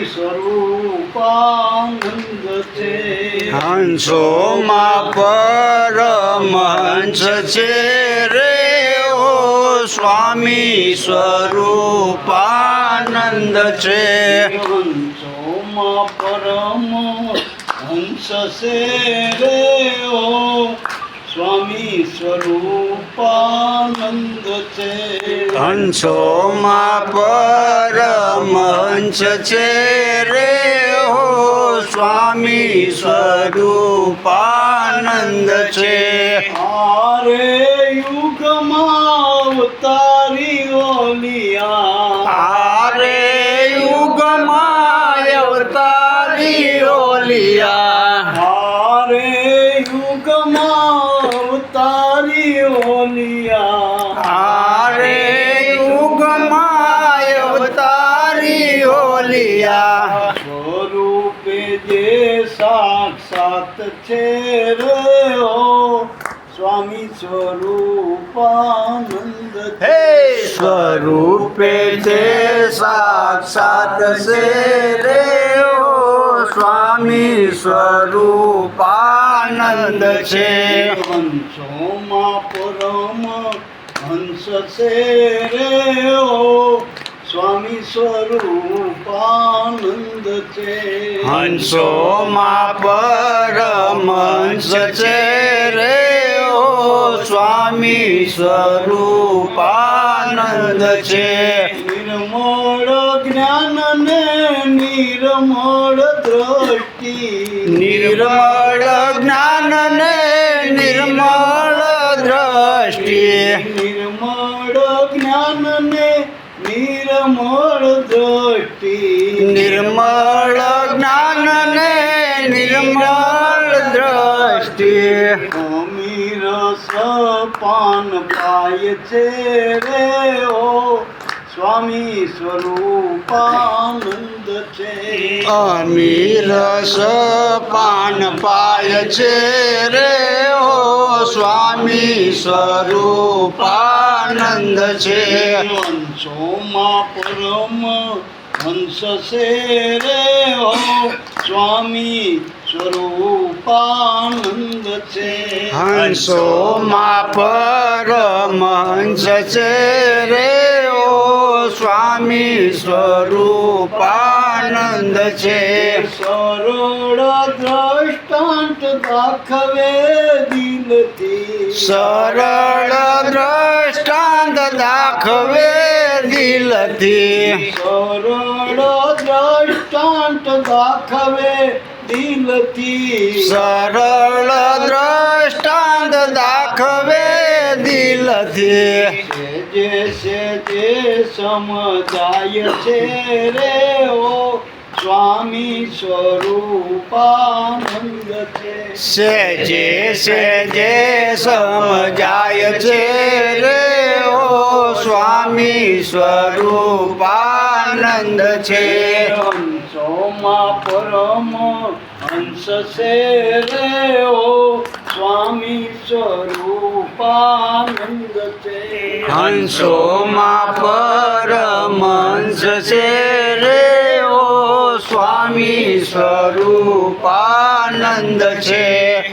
સ્વરૂપાનંદ છે હંસોમાં પરમહંસ છે રે ઓ સ્વામી સ્વરૂપાનંદ છે હંસોમાં પરમ હંસ છે રે ઓ સ્વામી સ્વરૂપાનંદ છે હંસોમાં પરમહંસ છે રે ઓ સ્વામી સ્વરૂપાનંદ છે આરે યુગમાં અવતારી ઓલિયા આરે યુગમાં અવતારી ઓલિયા આરે યુગમાં અવતારી ઓલિયા આરે યુગમાં અવતારી ઓલિયા સ્વરૂપે જે સાક્ષાત છે રે ઓ સ્વામી સ્વરૂપાનંદ હે સ્વરૂપે છે સાક્ષાત છે રે ઓ સ્વામી સ્વરૂપાનંદ છે હંસોમાં પરમ હંસ છે રે ઓ સ્વામી સ્વરૂપાનંદ છે હંસોમાં પરમહંસ છે રે ઓ સ્વામી સ્વરૂપાનંદ છે નિર્મળ જ્ઞાન ને નિર્મળ દ્રષ્ટિ નિર્મળ જ્ઞાન ને નિર્મળ દ્રષ્ટિ નિર્મળ જ્ઞાન ને નિર્મળ દ્રષ્ટિ નિર્મળ જ્ઞાન ને નિર્મળ દ્રષ્ટિ અમીર સપાન પાય છે રે ઓ સ્વામી સ્વરૂપાનંદ છે અમીર પાન પાય છે રે ઓ સ્વામી સ્વરૂપાનંદ છે હંસોમાં પરમ હંસ છે રે ઓ સ્વામી સ્વરૂપાનંદ છે હંસોમાં પરમહંસ છે રે ઓ સ્વામી સ્વરૂપાનંદ છે સરળ દ્રષ્ટાંત દાખવે દિલથી સરળ દ્રષ્ટાંત દાખવે દિલથી સરળ દ્રષ્ટાંત દાખવે દિલથી સરળ દ્રષ્ટાંત દાખવે દિલથી જે સમજાય છે રે ઓ સ્વામી સ્વરૂપાનંદ છે સેજે સેજે સમજાય છે રે ઓ સ્વામી સ્વરૂપાનંદ છે હંસોમાં પરમ હંસ છે રે ઓ સ્વામી સ્વરૂપાનંદ છે હંસોમાં પરમહંસ છે રે ઓ સ્વામી સ્વરૂપાનંદ છે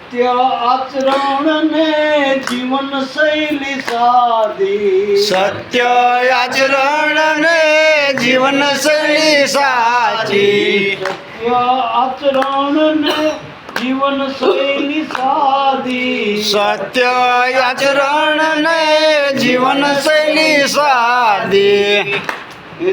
સત્ય આચરણ ને જીવન શૈલી સાધી સત્ય આચરણ ને જીવન શૈલી સાચી સત્ય આચરણ ને જીવન શૈલી સાધી સત્ય આચરણ ને જીવન શૈલી સાદી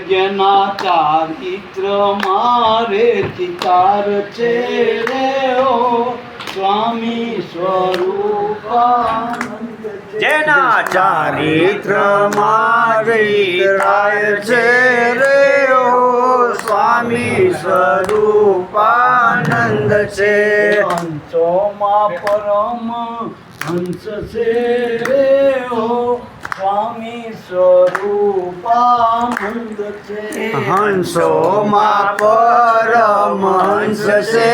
જેના ચારિત્ર મારે ચિતાર છે રે ઓ સ્વામી સ્વરૂપાનંદ છે જેના ચારિત્ર મારી રાય છે રે ઓ સ્વામી સ્વરૂપાનંદ છે હંસોમાં પરમ હંસ છે રે ઓ સ્વામી સ્વરૂપાનંદ છે હંસોમાં પરમહંસ છે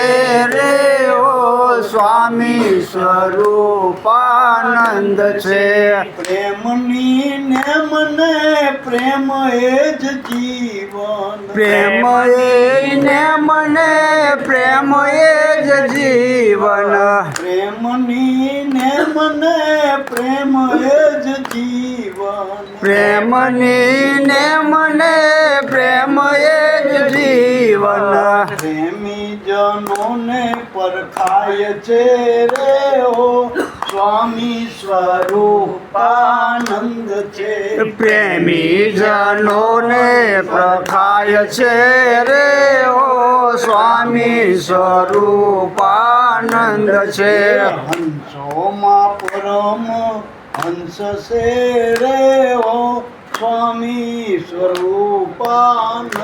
રે ઓ સ્વામી સ્વરૂપાનંદ છે પ્રેમની ને મને પ્રેમ એ જ જીવન પ્રેમ એને મને પ્રેમ એ જ જીવન પ્રેમની ને મને પ્રેમ એ જ જીવન પ્રેમની ને મને પ્રેમ એ જ જીવન પ્રેમી જનોને પરખાય છે રે ઓ સ્વામી સ્વરૂપાનંદ છે પ્રેમી જનોને પ્રખાય છે રે ઓ સ્વામી સ્વરૂપાનંદ છે હંસોમાં પરમ હંસ છે રે ઓ સ્વામી સ્વરૂપાનંદ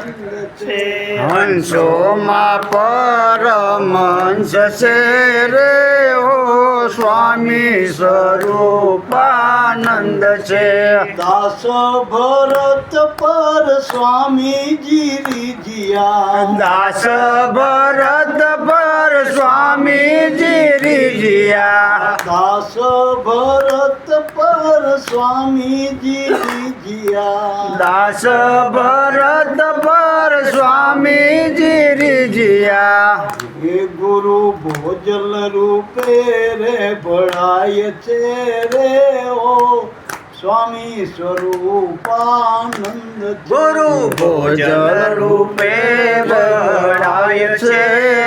છે હંસોમાં પરમહંસ છે રે ઓ સ્વામી સ્વરૂપાનંદ છે દાસ ભરત પર સ્વામીજી રીઝિયા દાસ ભરત પર સ્વામીજી રીઝિયા દાસ ભરત પર સ્વામીજી રીઝિયા દાસ ભરત પર સ્વામીજી રીઝિયા હે ગુરુ ભોજલ રૂપે રે ભળાય છે રે ઓ સ્વામી સ્વરૂપાનંદ છે. ગુરુ ભોજન રૂપે વડાય છે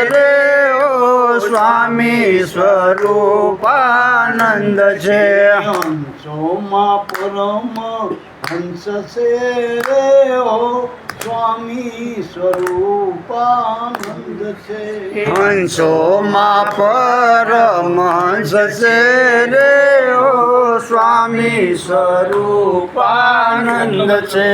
રે ઓ સ્વામી સ્વરૂપાનંદ છે હંસોમાં પરમ હંસ છે રે ઓ સ્વામી સ્વરૂપાનંદ છે હંસોમાં પરમહંસ છે રે ઓ સ્વામી સ્વરૂપાનંદ છે